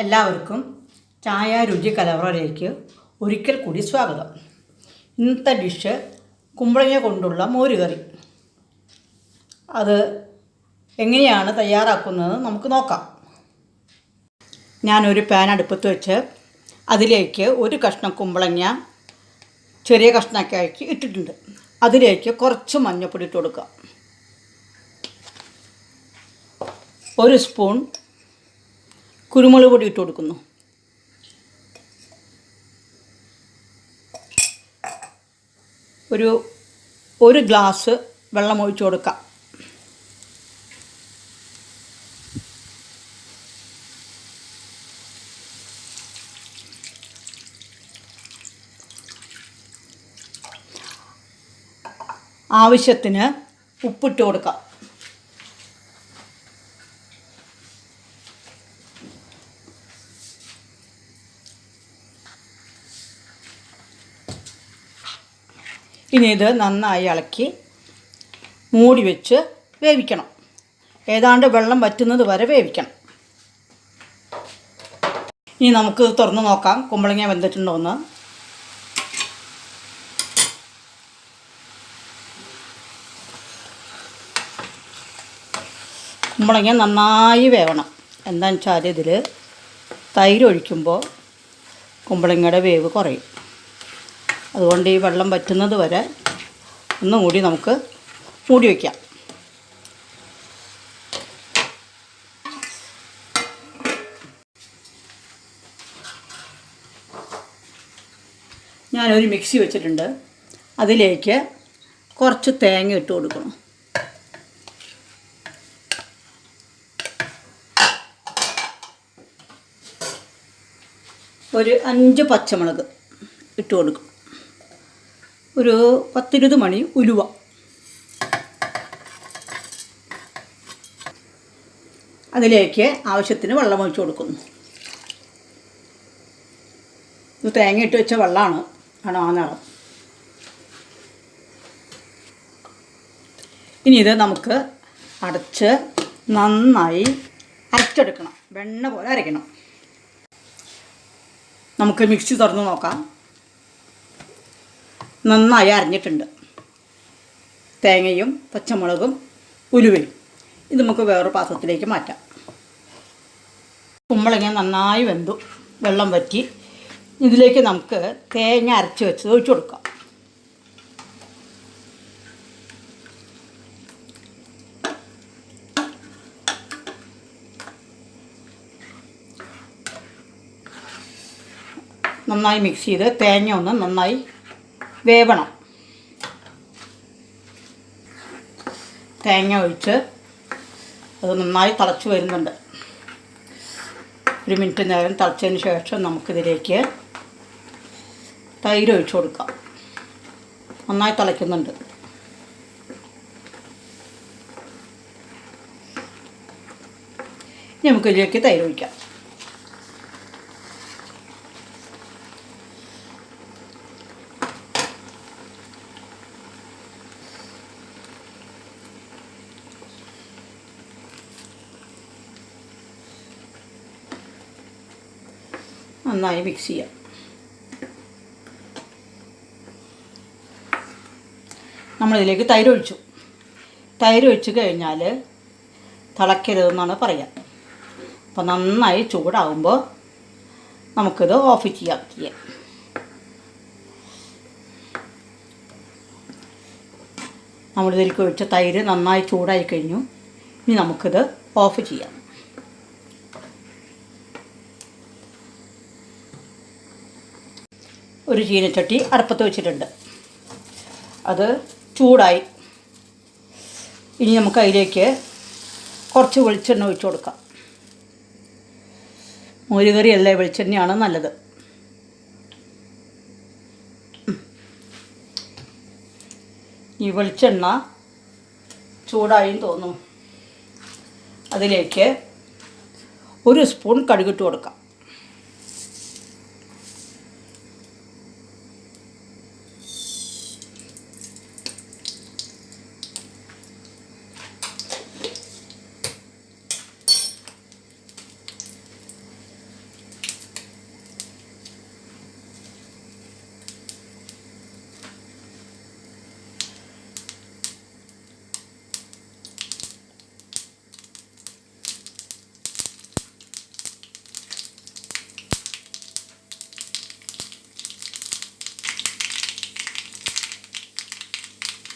എല്ലാവർക്കും ചായ രുചി കലവറയിലേക്ക് ഒരിക്കൽ കൂടി സ്വാഗതം. ഇന്നത്തെ ഡിഷ് കുമ്പളങ്ങ കൊണ്ടുള്ള മോരുകറി. അത് എങ്ങനെയാണ് തയ്യാറാക്കുന്നത് നമുക്ക് നോക്കാം. ഞാനൊരു പാൻ അടുപ്പത്ത് വെച്ച് അതിലേക്ക് ഒരു കഷ്ണം കുമ്പളങ്ങ ചെറിയ കഷ്ണമൊക്കെ ഇട്ടിട്ടുണ്ട്. അതിലേക്ക് കുറച്ച് മഞ്ഞൾപ്പൊടി ഇട്ട് കൊടുക്കുക. ഒരു സ്പൂൺ കുരുമുളക് പൊടി ഇട്ട് കൊടുക്കുന്നു. ഒരു ഗ്ലാസ് വെള്ളം ഒഴിച്ചു കൊടുക്കാം. ആവശ്യത്തിന് ഉപ്പിട്ട് കൊടുക്കാം. ഇനി ഇത് നന്നായി ഇളക്കി മൂടി വെച്ച് വേവിക്കണം. ഏതാണ്ട് വെള്ളം വറ്റുന്നത് വരെ വേവിക്കണം. ഇനി നമുക്ക് തുറന്ന് നോക്കാം കുമ്പളങ്ങ വെന്തിട്ടുണ്ടോ എന്ന്. കുമ്പളങ്ങ നന്നായി വേവണം. എന്താണെന്ന് വെച്ചാൽ ഇതിൽ തൈര് ഒഴിക്കുമ്പോൾ കുമ്പളങ്ങയുടെ വേവ് കുറയും. അതുകൊണ്ട് ഈ വെള്ളം വറ്റുന്നത് വരെ ഒന്നും കൂടി നമുക്ക് മൂടി വയ്ക്കാം. ഞാനൊരു മിക്സി വെച്ചിട്ടുണ്ട്. അതിലേക്ക് കുറച്ച് തേങ്ങ ഇട്ട് കൊടുക്കണം. ഒരു 5 പച്ചമുളക് ഇട്ട് കൊടുക്കും. ഒരു 10-20 മണി ഉലുവ. അതിലേക്ക് ആവശ്യത്തിന് വെള്ളം ഒഴിച്ച് കൊടുക്കുന്നു. ഇത് തേങ്ങ ഇട്ട് വെച്ച വെള്ളമാണ് ആ നിറം. ഇനി ഇത് നമുക്ക് അടച്ച് നന്നായി അരച്ചെടുക്കണം. വെണ്ണ പോലെ അരയ്ക്കണം. നമുക്ക് മിക്സി തുറന്ന് നോക്കാം. നന്നായി അരഞ്ഞിട്ടുണ്ട് തേങ്ങയും പച്ചമുളകും ഉലുവയും. ഇത് നമുക്ക് വേറൊരു പാത്രത്തിലേക്ക് മാറ്റാം. കുമ്പളങ്ങ നന്നായി വെന്തു, വെള്ളം വറ്റി. ഇതിലേക്ക് നമുക്ക് തേങ്ങ അരച്ച് വെച്ചത് ഒഴിച്ചു കൊടുക്കാം. നന്നായി മിക്സ് ചെയ്ത് തേങ്ങ ഒന്ന് നന്നായി വേവണം. തേങ്ങ ഒഴിച്ച് അത് നന്നായി തിളച്ച് വരുന്നുണ്ട്. 1 മിനിറ്റ് നേരം തിളച്ചതിന് ശേഷം നമുക്കിതിലേക്ക് തൈര് ഒഴിച്ച് കൊടുക്കാം. നന്നായി തിളയ്ക്കുന്നുണ്ട്. ഇനി നമുക്കിതിലേക്ക് തൈര് ഒഴിക്കാം. നന്നായി മിക്സ് ചെയ്യാം. നമ്മളിതിലേക്ക് തൈര് ഒഴിച്ചു. തൈര് ഒഴിച്ച് കഴിഞ്ഞാൽ തിളയ്ക്കരുതെന്നാണ് പറയുക. അപ്പോൾ നന്നായി ചൂടാകുമ്പോൾ നമുക്കിത് ഓഫ് ചെയ്യാം. നമ്മളിതിലേക്ക് ഒഴിച്ച തൈര് നന്നായി ചൂടായി കഴിഞ്ഞു. ഇനി നമുക്കിത് ഓഫ് ചെയ്യാം. ഒരു ചീനച്ചട്ടി അടുപ്പത്ത് വെച്ചിട്ടുണ്ട്. അത് ചൂടായി. ഇനി നമുക്ക് അതിലേക്ക് കുറച്ച് വെളിച്ചെണ്ണ ഒഴിച്ച് കൊടുക്കാം. മോരുകറിയല്ലേ, വെളിച്ചെണ്ണയാണ് നല്ലത്. ഈ വെളിച്ചെണ്ണ ചൂടായും തോന്നുന്നു. അതിലേക്ക് 1 സ്പൂൺ കടുകിട്ട് കൊടുക്കാം.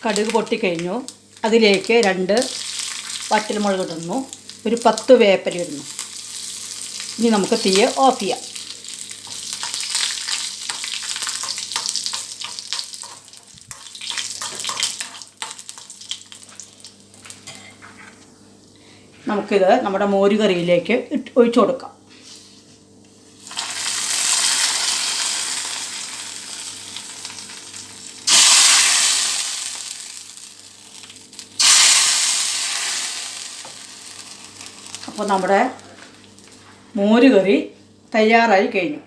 കടുക് പൊട്ടിക്കഴിഞ്ഞു. അതിലേക്ക് 2 വറ്റൽമുളക് ഇടുന്നു, ഒരു 10 വേപ്പില ഇടുന്നു. ഇനി നമുക്ക് തീ ഓഫ് ചെയ്യാം. നമുക്കിത് നമ്മുടെ മോര് കറിയിലേക്ക് ഒഴിച്ചു കൊടുക്കാം. അപ്പോൾ നമ്മുടെ മോര് കറി തയ്യാറായി കഴിഞ്ഞു.